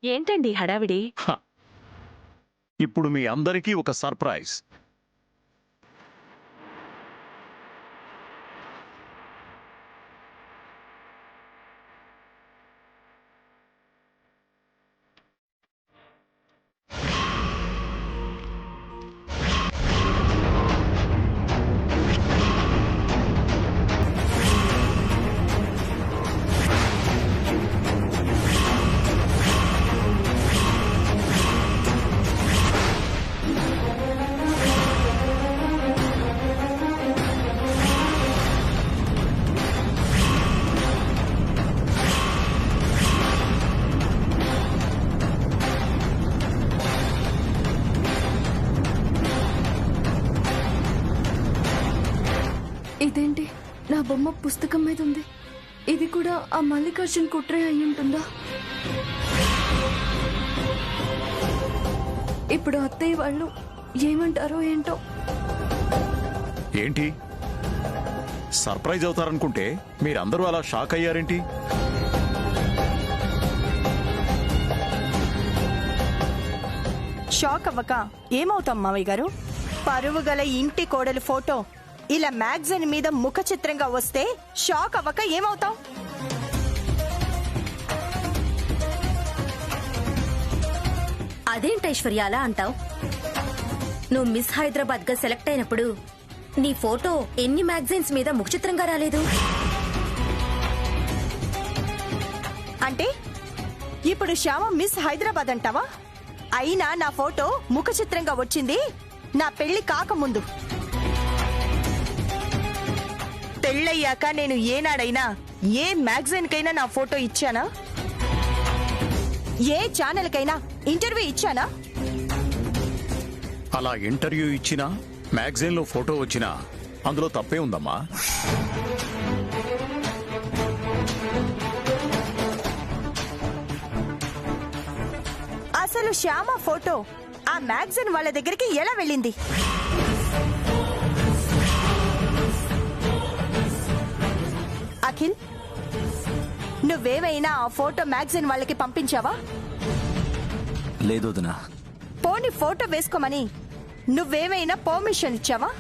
ఏంటండి హడావిడి? హ, ఇప్పుడు మీ అందరికీ ఒక సర్ప్రైజ్. ఇదేంటి, నా బొమ్మ పుస్తకం మీద ఉంది. ఇది కూడా ఆ మల్లికార్జున్ కుట్రే అయి ఉంటుందా? ఇప్పుడు అత్తయ్య వాళ్ళు ఏమంటారో ఏంటో. ఏంటి సర్ప్రైజ్ అవుతారనుకుంటే మీరందరూ అలా షాక్ అయ్యారేంటి? షాక్ అవ్వక ఏమవుతాం మావయ్య గారు? పరువు గల ఇంటి కోడలి ఫోటో ఇలా మ్యాగజైన్ మీద ముఖ చిత్రంగా వస్తే షాక్ అవ్వక ఏమవుతాం? అదేంటి ఐశ్వర్య అలా అంటావు? నువ్వు మిస్ హైదరాబాద్ గా సెలెక్ట్ అయినప్పుడు నీ ఫోటో ఎన్ని మ్యాగజైన్స్ మీద ముఖచిత్రంగా రాలేదు? అంటే ఇప్పుడు శ్యామ మిస్ హైదరాబాద్ అంటావా? అయినా నా ఫోటో ముఖ చిత్రంగా వచ్చింది నా పెళ్లి కాకముందు. పెళ్ళయ్యాక నేను ఏనాడైనా ఏ మ్యాగజైన్ కైనా నా ఫోటో ఇచ్చానా? ఏ ఛానల్ కైనా ఇంటర్వ్యూ ఇచ్చానా? అలా ఇంటర్వ్యూ ఇచ్చినా మ్యాగజైన్ లో ఫోటో వచ్చినా అందులో తప్పే ఉందమ్మా. అసలు శ్యామ ఫోటో ఆ మ్యాగజైన్ వాళ్ళ దగ్గరికి ఎలా వెళ్ళింది? అఖిల్, నువ్వేమైనా ఆ ఫోటో మ్యాగజైన్ వాళ్ళకి పంపించావా? లేదు వదినా. పోనీ ఫోటో వేసుకోమని నువ్వేమైనా పర్మిషన్ ఇచ్చావా?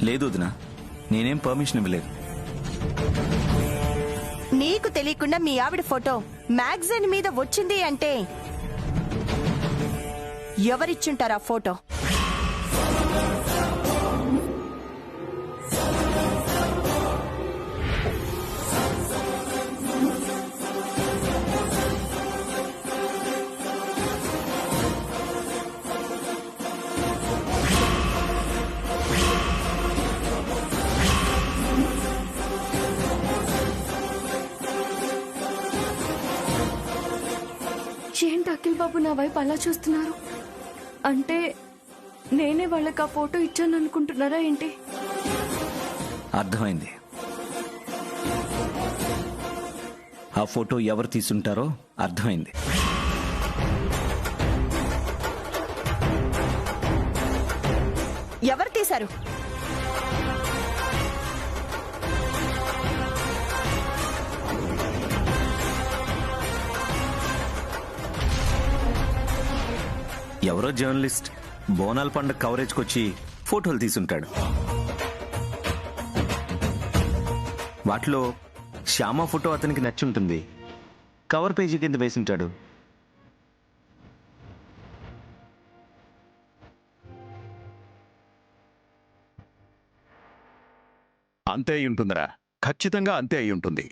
లేదు వదినా, నేనేం పర్మిషన్ ఇవ్వలేదు. నీకు తెలియకుండా మీ ఆవిడ ఫోటో మ్యాగజైన్ మీద వచ్చింది అంటే ఎవరిచ్చుంటారా ఫోటో? ఏంటి అఖిల్ బాబు నా వైపు అలా చూస్తున్నారు? అంటే నేనే వాళ్ళకి ఆ ఫోటో ఇచ్చాను అనుకుంటున్నారా ఏంటి? అర్థమైంది. ఆ ఫోటో ఎవరు తీసుంటారో అర్థమైంది. ఎవరు తీశారు? ఎవరో జర్నలిస్ట్ బోనాల పండుగ కవరేజ్కి వచ్చి ఫోటోలు తీసుంటాడు. వాటిలో శ్యామ ఫోటో అతనికి నచ్చుంటుంది. కవర్ పేజీ కింద వేసింటాడు. అంతే అయి ఉంటుందిరా, ఖచ్చితంగా అంతే అయి ఉంటుంది.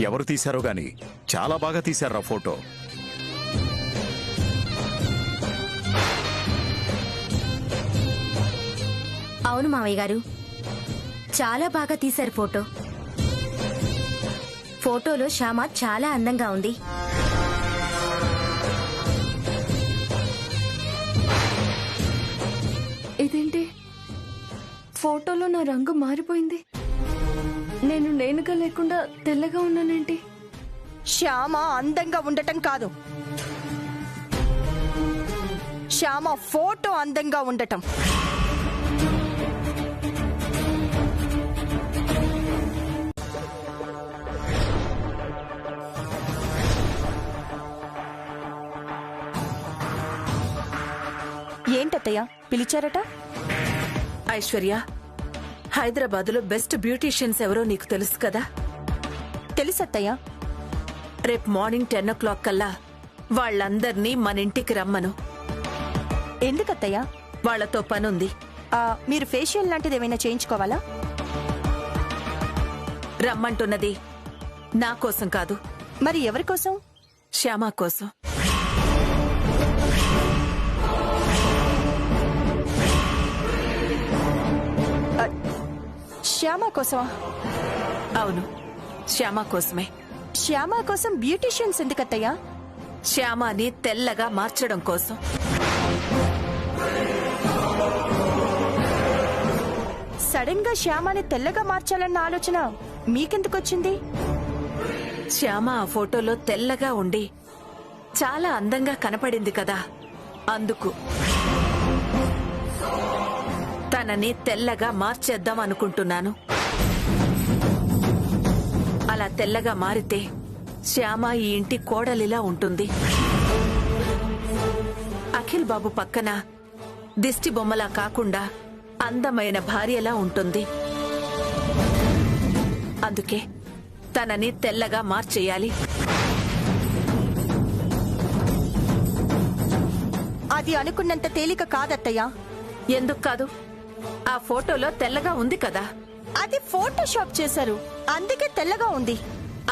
ఎవరు తీశారో గాని చాలా బాగా తీశారా ఫోటో. అవును మావయ్య గారు, చాలా బాగా తీశారు ఫోటో. ఫోటోలో శ్యామ చాలా అందంగా ఉంది. ఇదేంటి, ఫోటోలో నా రంగు మారిపోయింది. నేను నేనుగా లేకుండా తెల్లగా ఉన్నానేంటి? శ్యామ అందంగా ఉండటం కాదు, శ్యామ ఫోటో అందంగా ఉండటం. ఏంటత్తయ్య పిలిచారట? ఐశ్వర్య, హైదరాబాదులో బెస్ట్ బ్యూటీషియన్స్ ఎవరో నీకు తెలుసు కదా? తెలుసత్తయ్య. రేపు మార్నింగ్ 10 o'clock కల్లా వాళ్ళందర్నీ మన ఇంటికి రమ్మను. ఎందుకత్తయ్య? వాళ్లతో పనుంది. మీరు ఫేషియల్ లాంటిది ఏమైనా చేయించుకోవాలా? రమ్మంటున్నది నా కోసం కాదు, మరి ఎవరి కోసం? శ్యామ కోసం. శ్యామ కోసమా? అవును, శ్యామ కోసమే. శ్యామ కోసం బ్యూటీషియన్స్ ఎందుకత్తయ్యా? శ్యామని తెల్లగా మార్చడం కోసం. సడన్ గా శ్యామని తెల్లగా మార్చాలన్న ఆలోచన మీకెందుకొచ్చింది? శ్యామ ఆ ఫోటోలో తెల్లగా ఉండి చాలా అందంగా కనపడింది కదా, అందుకు తనని తెల్లగా మార్చేద్దాం అనుకుంటున్నాను. అలా తెల్లగా మారితే శ్యామ ఈ ఇంటి కోడలిలా ఉంటుంది. అఖిల్ బాబు పక్కన దిష్టి బొమ్మలా కాకుండా అందమైన భార్యలా ఉంటుంది. అందుకే తనని తెల్లగా మార్చేయాలి. అది అనుకున్నంత తేలిక కాదత్తయ్యా. ఎందుకు కాదు? ఆ ఫోటోలో తెల్లగా ఉంది కదా. అది ఫోటోషాప్ చేశారు, అందుకే తెల్లగా ఉంది.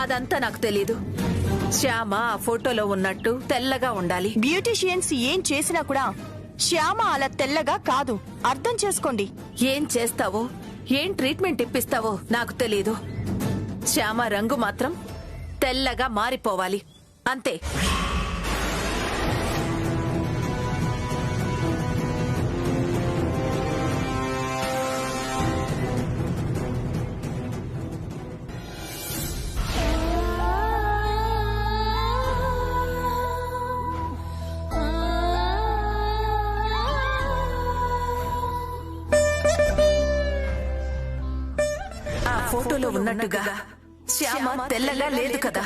అదంతా నాకు తెలీదు. శ్యామ ఆ ఫోటోలో ఉన్నట్టు తెల్లగా ఉండాలి. బ్యూటీషియన్స్ ఏం చేసినా కూడా శ్యామ అలా తెల్లగా కాదు, అర్థం చేసుకోండి. ఏం చేస్తావో, ఏం ట్రీట్మెంట్ ఇప్పిస్తావో నాకు తెలీదు. శ్యామ రంగు మాత్రం తెల్లగా మారిపోవాలి, అంతే. ఫోటోలో ఉన్నట్టుగా శ్యామ తెల్లగా లేదు కదా.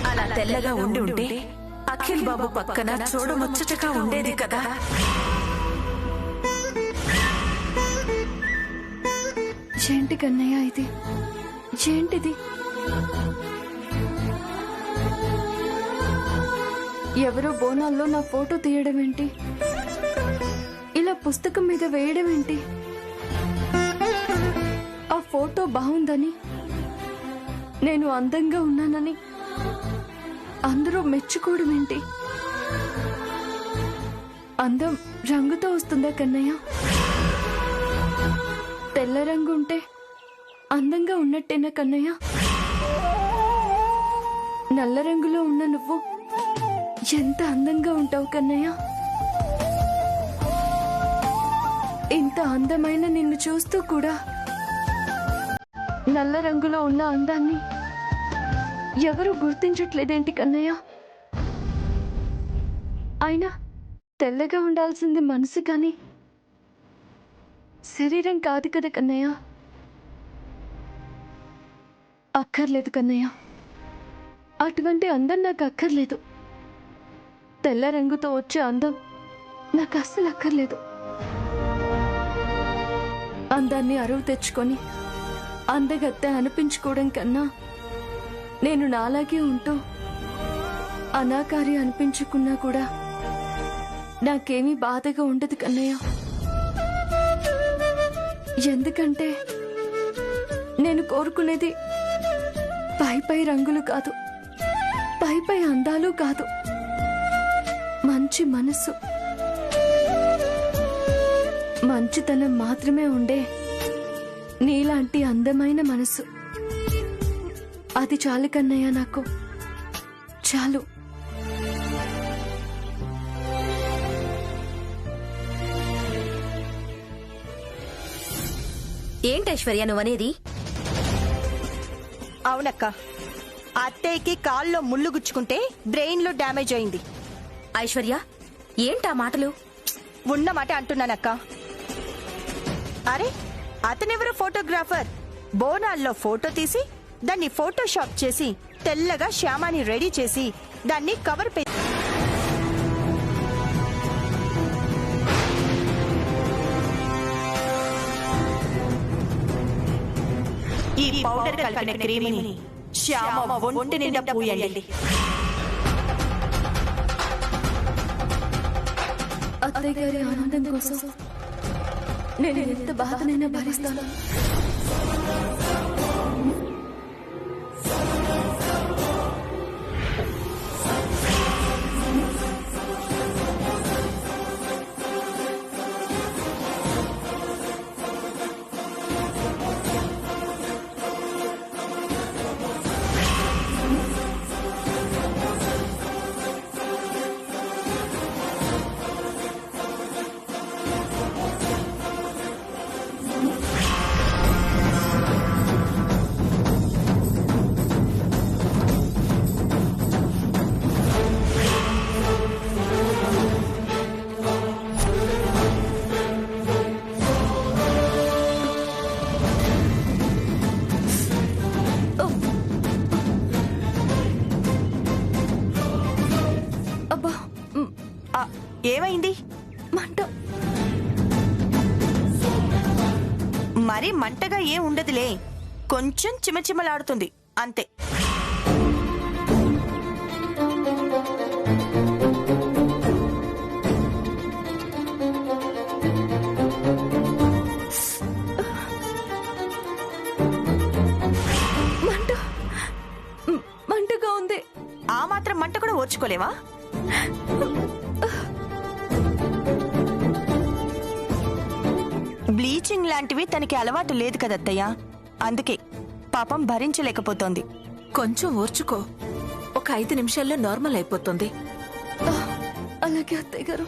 అలా తెల్లగా ఉండి ఉంటే అఖిల్ బాబు పక్కన చూడముచ్చటగా ఉండేది కదా. ఏంటి కన్నయ్య ఇది? ఏంటిది? ఎవరో బోనాల్లో నా ఫోటో తీయడం ఏంటి? ఇలా పుస్తకం మీద వేయడం ఏంటి? ఆ ఫోటో బాగుందని, నేను అందంగా ఉన్నానని అందరూ మెచ్చుకోవడం ఏంటి? అందం రంగుతో వస్తుందా కన్నయ్య? తెల్ల రంగు ఉంటే అందంగా ఉన్నట్టేనా కన్నయ్య? నల్ల రంగులో ఉన్న నువ్వు ఎంత అందంగా ఉంటావు కన్నయ్య. ఇంత అందమైన నిన్ను చూస్తూ కూడా నల్ల రంగులో ఉన్న అందాన్ని ఎవరు గుర్తించట్లేదేంటి కన్నయ్య? అయినా తెల్లగా ఉండాల్సింది మనసు కానీ శరీరం కాదు కదా కన్నయ్య. అక్కర్లేదు కన్నయ్య, అటువంటి అందం నాకు అక్కర్లేదు. తెల్ల రంగుతో వచ్చే అందం నాకు అస్సలు అక్కర్లేదు. అందాన్ని అరువు తెచ్చుకొని అందగత్తె అనిపించుకోవడం కన్నా నేను నాలాగే ఉంటూ అనాకారి అనిపించుకున్నా కూడా నాకేమీ బాధగా ఉండదు కన్నయ్య. ఎందుకంటే నేను కోరుకునేది పై రంగులు కాదు, పై అందాలు కాదు, మంచి మనసు, మంచితనం మాత్రమే ఉండే నీలాంటి అందమైన మనసు. అది చాలు కన్నయ్య, నాకు చాలు. ఏంటి ఐశ్వర్య నువ్వనేది? అవునక్క, అత్తయ్యకి కాల్లో ముళ్ళు గుచ్చుకుంటే బ్రెయిన్ లో డ్యామేజ్ అయింది. ఐశ్వర్య ఏంటా మాటలు? ఉన్నమాట అంటున్నానక్క. అరే, అతనెవరో ఫోటోగ్రాఫర్ బోనాల్లో ఫోటో తీసి దాన్ని ఫోటోషాప్ చేసి తెల్లగా శ్యామాని రెడీ చేసి దాన్ని కవర్ పౌడర్ కలిపిన క్రీమ్ని శ్యామ ఒంటి నిండా పూయండి. అత్తయ్య గారి ఆనందం కోసం నేను ఎంత బాధనైనా భరిస్తాను. అబ్బా, ఏమైంది? మంట. మరీ మంటగా ఏం ఉండదులే, కొంచెం చిమచిమలాడుతుంది అంతే. మంట మంటగా ఉంది. ఆ మాత్రం మంట కూడా ఓర్చుకోలేవా? బ్లీచింగ్ లాంటివి తనకి అలవాటు లేదు కదత్తయ్య, అందుకే పాపం భరించలేకపోతోంది. కొంచెం ఓర్చుకో, ఒక 5 నిమిషాల్లో నార్మల్ అయిపోతుంది. అలాగే అత్తయ్య గారు.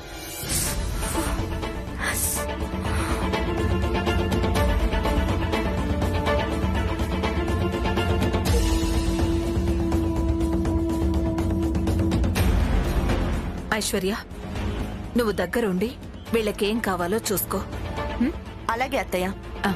ఐశ్వర్య, నువ్వు దగ్గరుండి వీళ్ళకేం కావాలో చూసుకో. అలాగే అత్తయ్య. ఆ.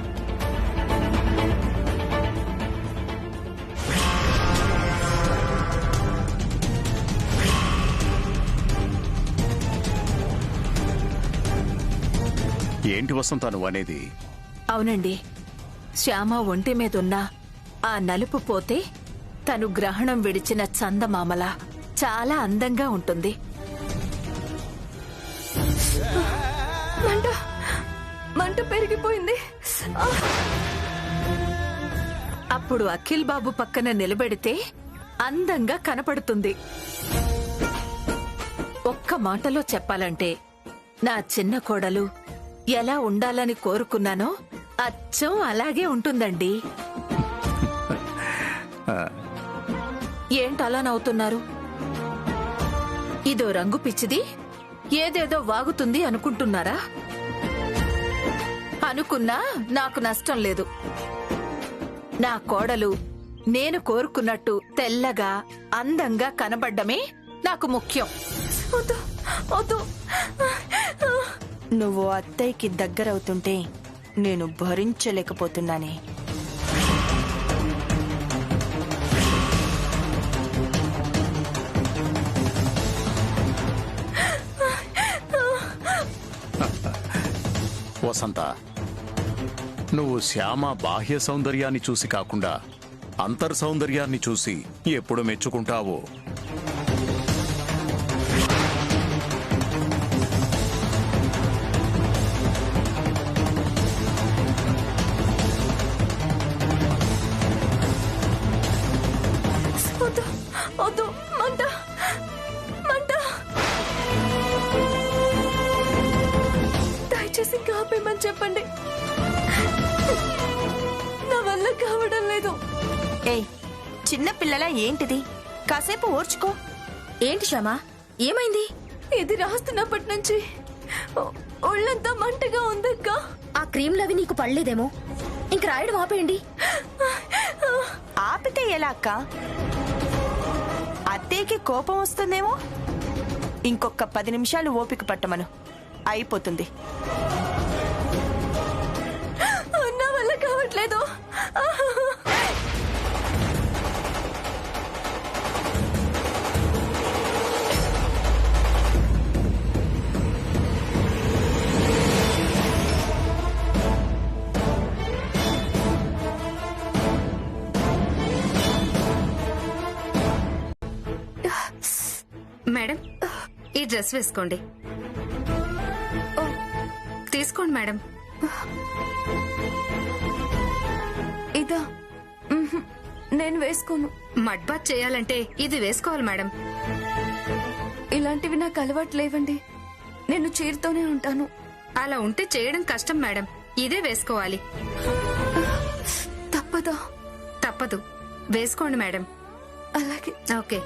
ఏంటి వసంత నువ్వు అనేది? అవునండి, శ్యామ ఒంటి మీదున్న ఆ నలుపు పోతే తను గ్రహణం విడిచిన చందమామల చాలా అందంగా ఉంటుంది. మంట మంట పెరిగిపోయింది. అప్పుడు అఖిల్ బాబు పక్కన నిలబెడితే అందంగా కనపడుతుంది. ఒక్క మాటలో చెప్పాలంటే నా చిన్న కోడలు ఎలా ఉండాలని కోరుకున్నానో అచ్చం అలాగే ఉంటుందండి. ఏంటలా నవ్వుతున్నారు? ఇదో రంగు పిచ్చిది ఏదేదో వాగుతుంది అనుకుంటున్నారా? అనుకున్నా నాకు నష్టం లేదు. నా కోడలు నేను కోరుకున్నట్టు తెల్లగా అందంగా కనబడ్డమే నాకు ముఖ్యం. వద్దు, వద్దు. నువ్వు అత్తయ్యకి దగ్గరవుతుంటే నేను భరించలేకపోతున్నానే. వసంత, నువ్వు శ్యామ బాహ్య సౌందర్యాన్ని చూసి కాకుండా అంతర్ సౌందర్యాన్ని చూసి ఎప్పుడు మెచ్చుకుంటావో. వద్దు, వద్దు. మంట మంట. దయచేసి ఇంకా ఆపేయమని చెప్పండి. నా వల్ల కావడం లేదు. ఏయ్, చిన్న పిల్లలా ఏంటిది? కాసేపు ఓర్చుకో. ఏంటి శ్యామా, ఏమైంది? ఇది రాస్తున్నప్పటి నుంచి ఒళ్ళంతా మంటగా ఉందక్క. ఆ క్రీమ్లవి నీకు పడలేదేమో, ఇంక రాయడం ఆపేయండి. ఆపితే ఎలా అక్క? అత్తయ్యకి కోపం వస్తుందేమో. ఇంకొక 10 నిమిషాలు ఓపిక పట్టమను, అయిపోతుంది. నా వల్ల కావట్లేదు. మేడం ఈ డ్రెస్ వేసుకోండి. తీసుకోండి మేడం. ఇదా? మ్హూ. నేను వేసుకోను. మడ్ బాత్ చేయాలంటే ఇది వేసుకోవాలి మేడం. ఇలాంటివి నాకు అలవాటు లేవండి. నేను చీరతోనే ఉంటాను. అలా ఉంటే చేయడం కష్టం మేడం. ఇదే వేసుకోవాలి. తప్పదా? తప్పదు, వేసుకోండి మేడం. అలాగే. ఓకే.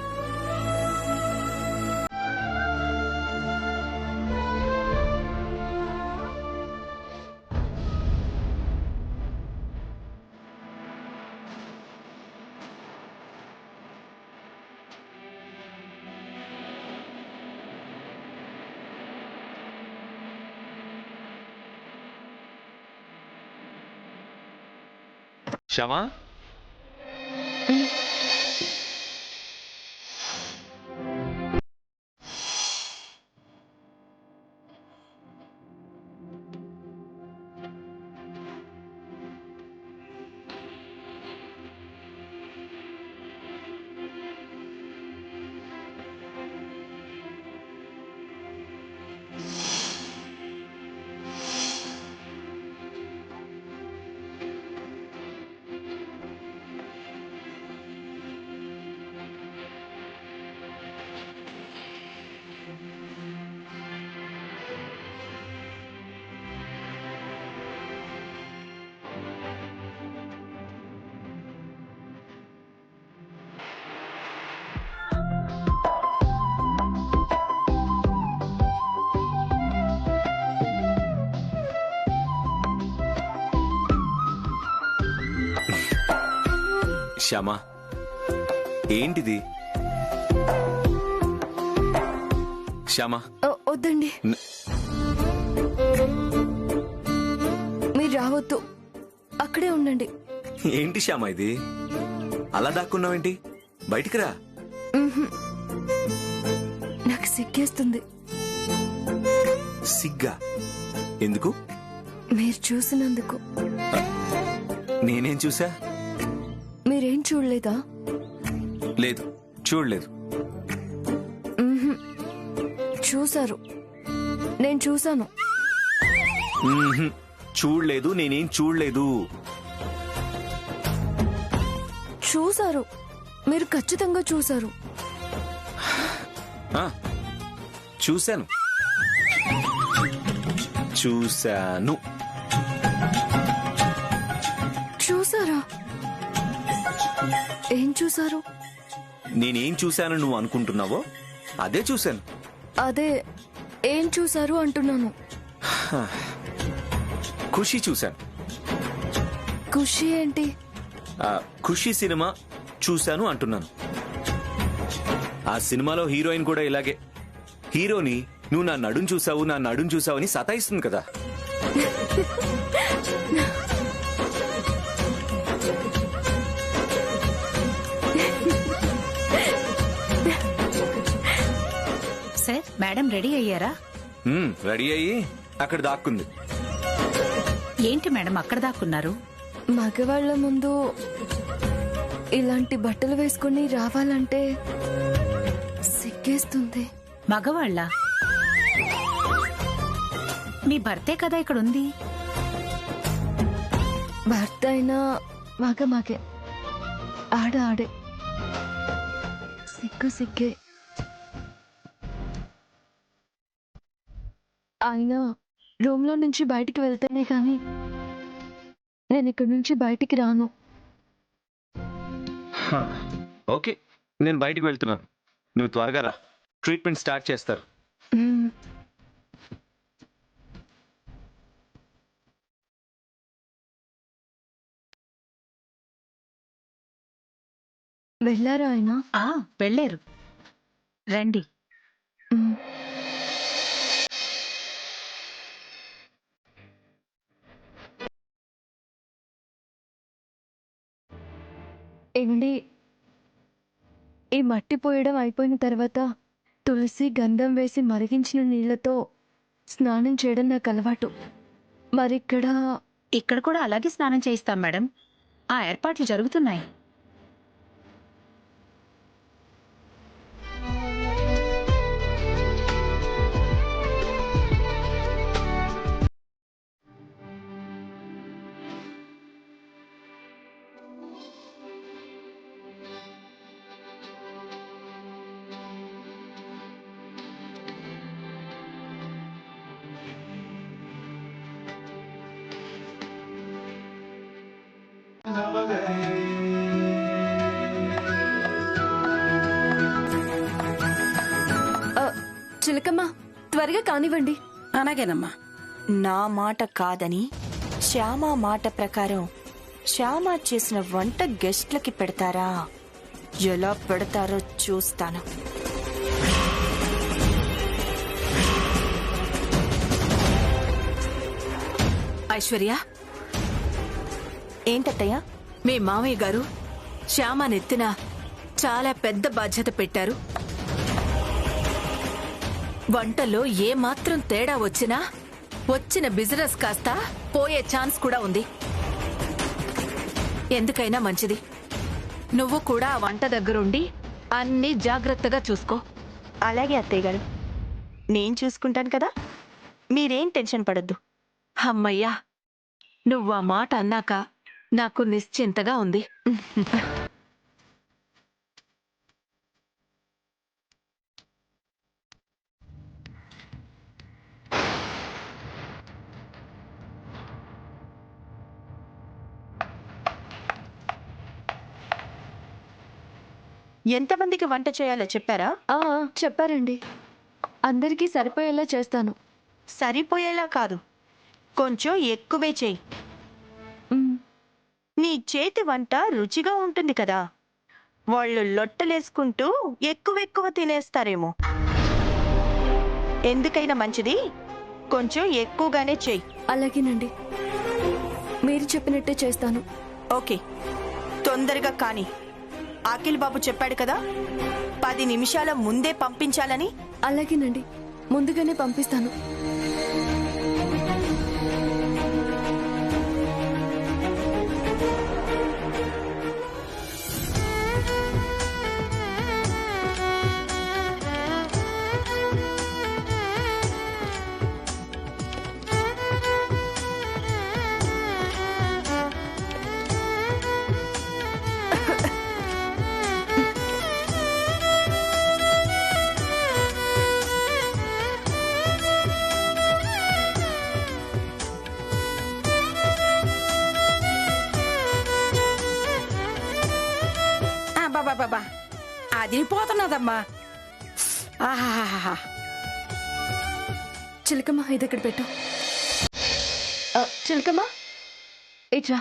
శ్యామా, శ్యామా, ఏంటిది? శ్యామా, వద్దండి, మీరు రావద్దు. అక్కడే ఉండండి. ఏంటి శ్యామా ఇది? అలా దాక్కున్నావేంటి? బయటికి రా. నాకు సిగ్గేస్తుంది. సిగ్గా? ఎందుకు? మీరు చూసినందుకు. నేనేం చూసా? మీరేం చూడలేదా? లేదు, చూడలేదు. చూశారు. నేను చూశాను. చూడలేదు, నేనేం చూడలేదు. చూశారు. మీరు ఖచ్చితంగా చూశారు. చూశాను. చూశాను. చూసారా? ఏం చూసారు? నేనేం చూశాను నువ్వు అనుకుంటున్నావో అదే చూశాను. అదే ఏం చూసారు అంటున్నాను. ఖుషి చూశాను. ఖుషి ఏంటి? ఖుషి సినిమా చూశాను అంటున్నాను. ఆ సినిమాలో హీరోయిన్ కూడా ఇలాగే హీరోని నువ్వు నా నడుం చూసావు, నా నడుం చూసావు అని సతాయిస్తుంది కదా. సార్, మేడం రెడీ అయ్యారా? రెడీ అయ్యి అక్కడ దాక్కుంది. ఏంటి మేడం అక్కడ దాక్కున్నారు? మగవాళ్ల ముందు ఇలాంటి బట్టలు వేసుకుని రావాలంటే సిగ్గేస్తుంది. మగవాళ్ళ? మీ భర్తే కదా ఇక్కడ ఉంది. భర్త అయినా మగే, ఆడే. సిగ్గే. ఆయన రూమ్ లో నుంచి బయటికి వెళ్తేనే కానీ నేను ఇక్కడి నుంచి బయటికి రాను. ఓకే, నేను బయటికి వెళ్తున్నాను. నువ్వు త్వరగా రా, ట్రీట్మెంట్ స్టార్ట్ చేస్తారు. వెళ్ళారా ఆయన? వెళ్ళారు. రండి. ఏండి, ఈ మట్టి పోయడం అయిపోయిన తర్వాత తులసి గంధం వేసి మరిగించిన నీళ్లతో స్నానం చేయడం నాకు అలవాటు. ఇక్కడ కూడా అలాగే స్నానం చేయిస్తాం మేడం. ఆ ఏర్పాట్లు జరుగుతున్నాయి. చిలకమ్మ త్వరగా కానివ్వండి. అలాగేనమ్మా. నా మాట కాదని శ్యామ మాట ప్రకారం శ్యామ చేసిన వంట గెస్ట్లకి పెడతారా? ఎలా పెడతారో చూస్తాను. ఐశ్వర్య, ఏంటత్తయ్యా? మీ మామయ్య గారు శ్యామ నెత్తిన చాలా పెద్ద బాధ్యత పెట్టారు. వంటలో ఏ మాత్రం తేడా వచ్చినా వచ్చిన బిజినెస్ కాస్త పోయే ఛాన్స్ కూడా ఉంది. ఎందుకైనా మంచిది నువ్వు కూడా ఆ వంట దగ్గరుండి అన్ని జాగ్రత్తగా చూసుకో. అలాగే అత్తయ్య గారు, నేను చూసుకుంటాను కదా, మీరేం టెన్షన్ పడొద్దు. అమ్మయ్యా, నువ్వు ఆ మాట అన్నాక నాకు నిశ్చింతగా ఉంది. ఎంతమందికి వంట చేయాలో చెప్పారా? చెప్పారండి. అందరికీ సరిపోయేలా చేస్తాను. సరిపోయేలా కాదు, కొంచెం ఎక్కువే చేయి. నీ చేతి వంట రుచిగా ఉంటుంది కదా, వాళ్ళు లొట్టలేసుకుంటూ ఎక్కువ తినేస్తారేమో. ఎందుకైనా మంచిది కొంచెం ఎక్కువగానే చేయి. అలాగేనండి, మీరు చెప్పినట్టే చేస్తాను. ఓకే, తొందరగా కానీ. అఖిల్ బాబు చెప్పాడు కదా 10 నిమిషాల ముందే పంపించాలని. అలాగేనండి, ముందుగానే పంపిస్తాను. బాబా అదిరిపోతున్నదమ్మా. ఆహాహా. చిలకమ్మ ఇది ఇక్కడ పెట్టు. చిలకమ్మ ఇట్రా.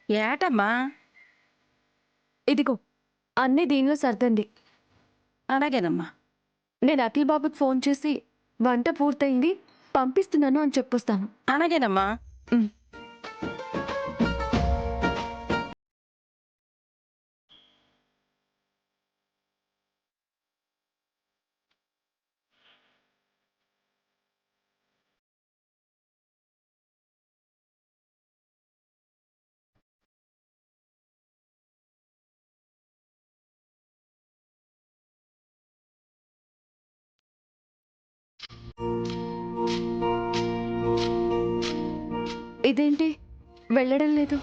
ఏటమ్మా? ఇదిగో అన్నీ దీనిలో సర్దండి. అలాగేనమ్మా. నేను అఖిల్ బాబుకి ఫోన్ చేసి వంట పూర్తయింది పంపిస్తున్నాను అని చెప్పొస్తాను. అలాగేనమ్మా. ఇదేంటి వెళ్ళడం లేదు?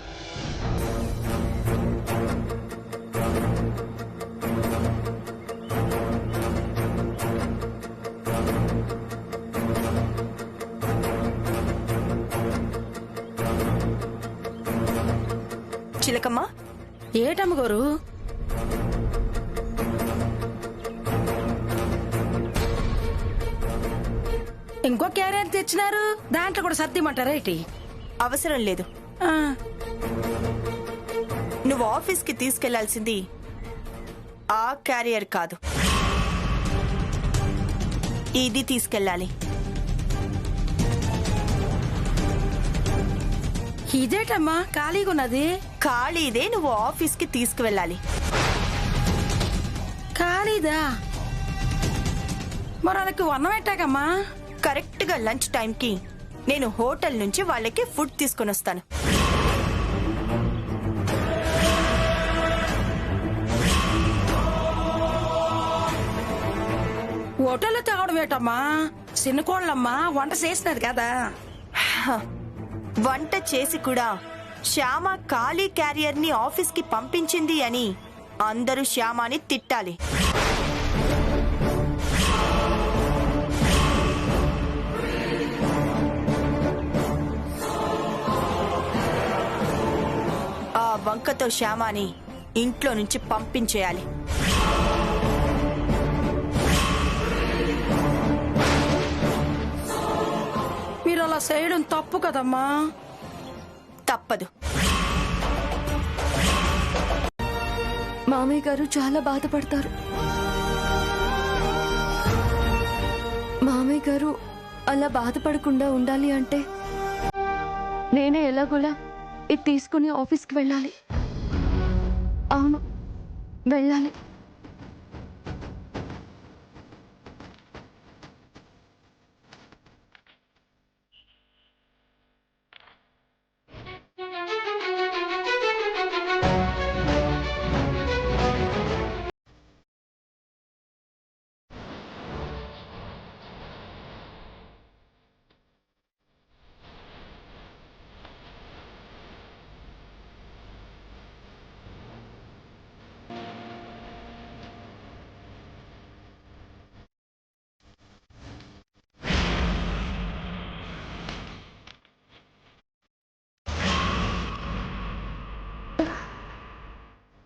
చిలకమ్మ, ఏటమ్మ గారు? ఇంకో క్యారియర్ తెచ్చినారు, దాంట్లో కూడా సర్దిమంటారా ఏంటి? అవసరం లేదు. నువ్వు ఆఫీస్కి తీసుకెళ్లాల్సింది ఆ క్యారియర్ కాదు, ఇది తీసుకెళ్ళాలి. ఇదేటమ్మా ఖాళీగా ఉన్నది? ఖాళీదే నువ్వు ఆఫీస్కి తీసుకువెళ్ళాలి. ఖాళీదా? మరి వాళ్ళకి అన్నం పెట్టాకమ్మా. కరెక్ట్ గా లంచ్ టైంకి నేను హోటల్ నుంచి వాళ్ళకి ఫుడ్ తీసుకొని వస్తాను. హోటల్లో తేవడం ఏటమ్మా? చిన్నకోళ్ళమ్మా వంట చేసినది కదా. వంట చేసి కూడా శ్యామ ఖాళీ క్యారియర్ ని ఆఫీస్ కి పంపించింది అని అందరూ శ్యామని తిట్టాలి. వంకతో శ్యామాని ఇంట్లో నుంచి పంపించేయాలి. మీరు అలా చేయడం తప్పు కదమ్మా. తప్పదు. మామయ్య గారు చాలా బాధపడతారు. మామయ్య గారు అలా బాధపడకుండా ఉండాలి అంటే నేనే ఎలాగోలా ఇది తీసుకుని ఆఫీస్కి వెళ్ళాలి. అవును, వెళ్ళాలి.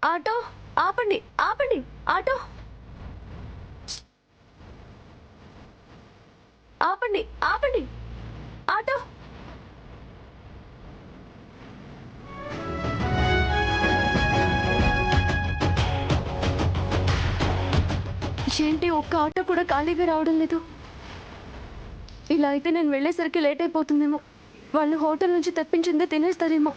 ఆటో ఆపండి, ఆపండి, ఆటో ఆపండి, ఆపండి, ఆటో. ఏంటి ఒక్క ఆటో కూడా ఖాళీగా రావడం లేదు? ఇలా అయితే నేను వెళ్ళేసరికి లేట్ అయిపోతుందేమో. వాళ్ళు హోటల్ నుంచి తెప్పించిందే తినేస్తారేమో.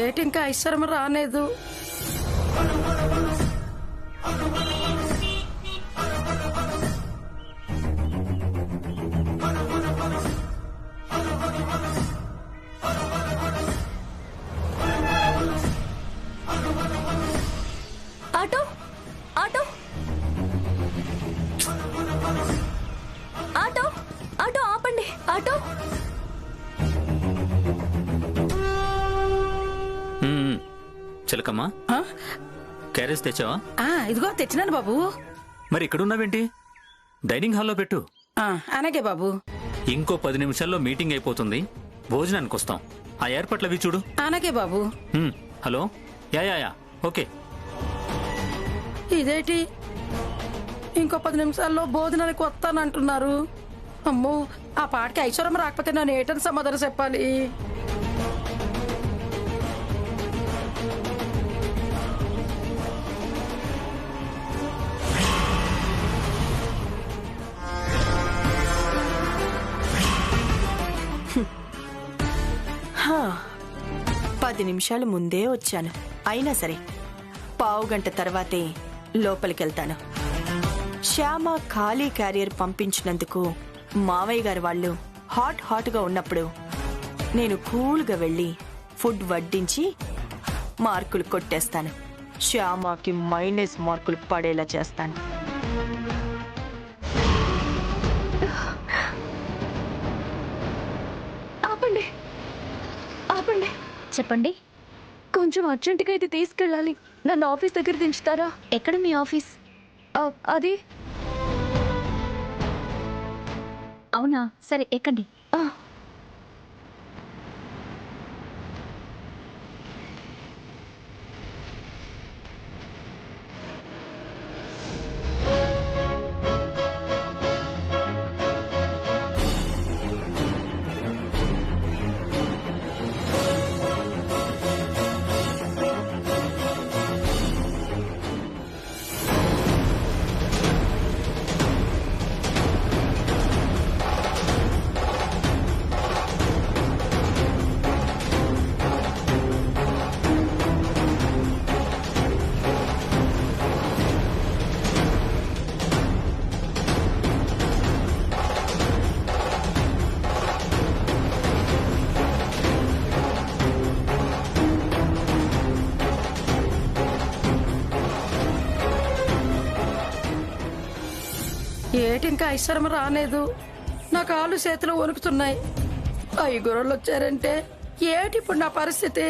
ఏటి ఇంకా ఐశ్వర్యం రాలేదు. ఆటో, ఆటో, ఆటో, ఆటో ఆపండి, ఆటో. చిలకమ్మా, ఆ? క్యారేజ్ తెచ్చావా? ఇదిగో తెచ్చినాను బాబు. మరి ఇక్కడున్నావేంటి? డైనింగ్ హాల్లో పెట్టు. అలాగే బాబు. ఇంకో 10 నిమిషాల్లో మీటింగ్ అయిపోతుంది, భోజనానికి వస్తాం. ఆ ఏర్పాట్లు అవి చూడు. అలాగే బాబు. Hello, yeah okay. ఇదేంటి ఇంకో 10 నిమిషాల్లో భోజనానికి వస్తానంటున్నారు? అమ్మో, ఆ పాటకి ఐశ్వర్యం రాకపోతే నేను ఏటని సమాధానం చెప్పాలి? హా, 10 నిమిషాలు ముందే వచ్చాను. అయినా సరే పావుగంట తర్వాతే లోపలికెళ్తాను. శ్యామ ఖాళీ క్యారియర్ పంపించినందుకు మావయ్య గారు వాళ్ళు హాట్గా ఉన్నప్పుడు నేను కూల్గా వెళ్ళి ఫుడ్ వడ్డించి మార్కులు కొట్టేస్తాను. శ్యామకి మైనస్ మార్కులు పడేలా చేస్తాను. ఆపండి, ఆపండి. చెప్పండి. కొంచెం అర్జెంటుగా ఇది తీసుకెళ్ళాలి. నన్ను ఆఫీస్ దగ్గర దించుతారా? ఎక్కడ మీ ఆఫీస్? అది. అవునా, సరే ఎక్కండి. ఏటి ఇంకా ఐశ్వర్యం రాలేదు. నా కాళ్ళు చేతులు వణుకుతున్నాయి. 5 వచ్చారంటే ఏటి ఇప్పుడు నా పరిస్థితి?